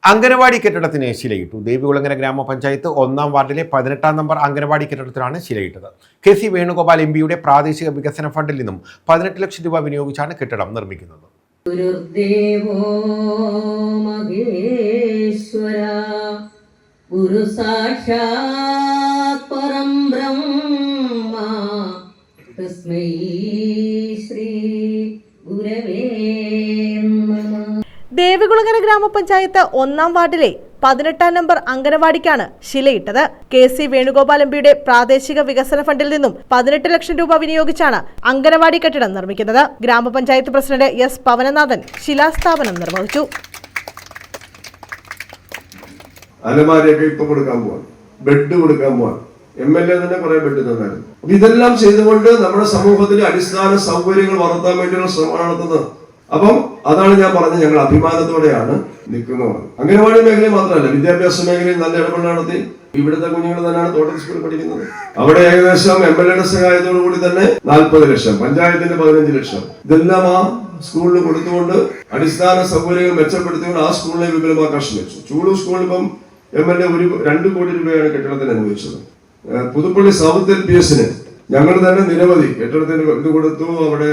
അംഗനവാടി കെട്ടിടത്തിന് ശിലയിട്ടു. ദേവികുളങ്ങര ഗ്രാമപഞ്ചായത്ത് 1-ാം വാർഡിലെ 18-ാം നമ്പർ അംഗനവാടി കെട്ടിടത്തിനാണ് ശിലയിട്ടത്. കെ.സി. വേണുഗോപാൽ എം.പിയുടെ പ്രാദേശിക വികസന ഫണ്ടിൽ നിന്നും 18 ലക്ഷം രൂപ വിനിയോഗിച്ചാണ് കെട്ടിടം നിർമ്മിക്കുന്നത്. ഗുരു സാക്ഷാത് പരം ബ്രഹ്മ തസ്മൈ ശ്രീ ഗുരവേ നമഃ. ദേവികുളങ്ങര ഗ്രാമപഞ്ചായത്ത് 1-ാം വാർഡിലെ 18-ാം നമ്പർ അംഗനവാടിക്കാണ് ശിലയിട്ടത്. കെ.സി. വേണുഗോപാൽ എം.പിയുടെ പ്രാദേശിക വികസന ഫണ്ടിൽ നിന്നും 18 ലക്ഷം രൂപ വിനിയോഗിച്ചാണ് അംഗനവാടി കെട്ടിടം നിർമ്മിക്കുന്നത്. ഗ്രാമപഞ്ചായത്ത് പ്രസിഡന്റ് എസ്. പവനനാഥൻ ശിലാസ്ഥാപനം നിർവഹിച്ചു. അലമാരയൊക്കെ ഇപ്പൊ കൊടുക്കാൻ പോവാൻ, ബെഡ് കൊടുക്കാൻ പോവാൻ, MLA തന്നെ കുറെ ബെഡ് തന്നായിരുന്നു. ഇതെല്ലാം ചെയ്തുകൊണ്ട് നമ്മുടെ സമൂഹത്തിലെ അടിസ്ഥാന സൗകര്യങ്ങൾ വളർത്താൻ വേണ്ടിയുള്ള ശ്രമമാണ് നടത്തുന്നത്. അപ്പം അതാണ് ഞാൻ പറഞ്ഞത്, ഞങ്ങൾ അഭിമാനത്തോടെയാണ് നിൽക്കുന്നത്. അംഗനവാടി മേഖലയിൽ മാത്രമല്ല, വിദ്യാഭ്യാസ മേഖലയിൽ നല്ല ഇടപെടൽ നടത്തി. ഇവിടുത്തെ കുഞ്ഞുങ്ങൾ തന്നെയാണ് തോട്ടൽ സ്കൂളിൽ പഠിക്കുന്നത്. അവിടെ ഏകദേശം MLA സഹായത്തോടു കൂടി തന്നെ 40 ലക്ഷം, പഞ്ചായത്തിന്റെ 15 ലക്ഷം, ഇതെല്ലാം ആ സ്കൂളിൽ കൊടുത്തുകൊണ്ട് അടിസ്ഥാന സൗകര്യങ്ങൾ മെച്ചപ്പെടുത്തിക്കൊണ്ട് ആ സ്കൂളിനെ വിപുലമാക്കാൻ ശ്രമിച്ചു. ചൂളൂർ സ്കൂളിൽ ഇപ്പം MLA 2 കോടി രൂപയാണ് കെട്ടിടത്തിന് അനുവദിച്ചത്. പുതുപ്പള്ളി സൗത്ത് LPSന് ഞങ്ങൾ തന്നെ നിരവധി കെട്ടിടത്തിന് ഇത് കൊടുത്തു. അവിടെ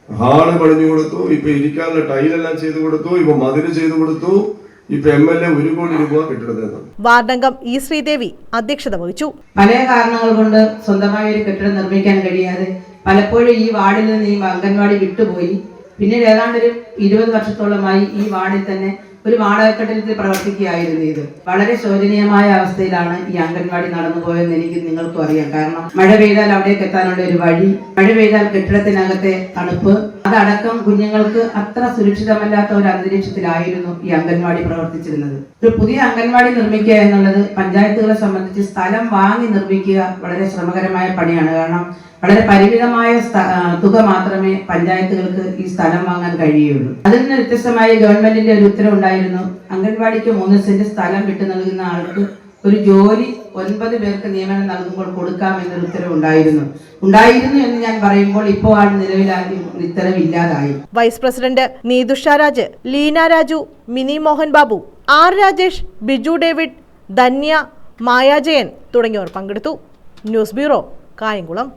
ഹാള് പണിഞ്ഞു കൊടുത്തു. ഇപ്പൊ ഇരിക്കാനുള്ള ടൈലെല്ലാം ചെയ്തു കൊടുത്തു. ഇപ്പൊ മതില് ചെയ്തു കൊടുത്തു. ഇപ്പൊ MLA 1 കോടി രൂപ കെട്ടിടത്തിന്. വാർഡംഗം ഇ. ശ്രീദേവി അധ്യക്ഷത വഹിച്ചു. പല കാരണങ്ങൾ കൊണ്ട് സ്വന്തമായി ഒരു കെട്ടിടം നിർമ്മിക്കാൻ കഴിയാതെ പലപ്പോഴും ഈ വാർഡിൽ നിന്ന് ഈ അംഗൻവാടി വിട്ടുപോയി. പിന്നീട് ഏതാണ്ടൊരു 20 വർഷത്തോളമായി ഈ വാർഡിൽ തന്നെ ഒരു വാടക കെട്ടിടത്തിൽ പ്രവർത്തിക്കുകയായിരുന്നു. ഇത് വളരെ ശോചനീയമായ അവസ്ഥയിലാണ് ഈ അംഗൻവാടി നടന്നു പോയെന്ന് നിങ്ങൾക്കും അറിയാം. കാരണം മഴ പെയ്താൽ അവിടേക്ക് എത്താനുള്ള ഒരു വഴി, മഴ പെയ്താൽ കെട്ടിടത്തിനകത്തെ തണുപ്പ്, അതടക്കം കുഞ്ഞുങ്ങൾക്ക് അത്ര സുരക്ഷിതമല്ലാത്ത ഒരു അന്തരീക്ഷത്തിലായിരുന്നു ഈ അംഗൻവാടി പ്രവർത്തിച്ചിരുന്നത്. ഒരു പുതിയ അംഗൻവാടി നിർമ്മിക്കുക എന്നുള്ളത് പഞ്ചായത്തുകളെ സംബന്ധിച്ച് സ്ഥലം വാങ്ങി നിർമ്മിക്കുക വളരെ ശ്രമകരമായ പണിയാണ്. കാരണം വളരെ പരിമിതമായ തുക മാത്രമേ പഞ്ചായത്തുകൾക്ക് ഈ സ്ഥലം വാങ്ങാൻ കഴിയുള്ളൂ. അതിൽ നിന്ന് വ്യത്യസ്തമായി ഗവൺമെന്റിന്റെ ഒരു ഉത്തരവുണ്ടായിരുന്നു. അംഗൻവാടിക്ക് 3 സെന്റ് സ്ഥലം വിട്ടു നൽകുന്ന ആൾക്ക് ഒരു ജോലി 9 പേർക്ക് നിയമനം നൽകുമ്പോൾ കൊടുക്കാം എന്നൊരു ഉത്തരവുണ്ടായിരുന്നു എന്ന് ഞാൻ പറയുമ്പോൾ ഇപ്പോൾ ആ നിലവിലായി ഉത്തരവില്ലാതായി. Vice president Neethusha Raj, Leena Raju, Mini Mohan Babu, R Rajesh, Biju David, Dhanya, Maya Jayan തുടങ്ങിയവർ പങ്കെടുത്തു. News bureau, Kayamkulam.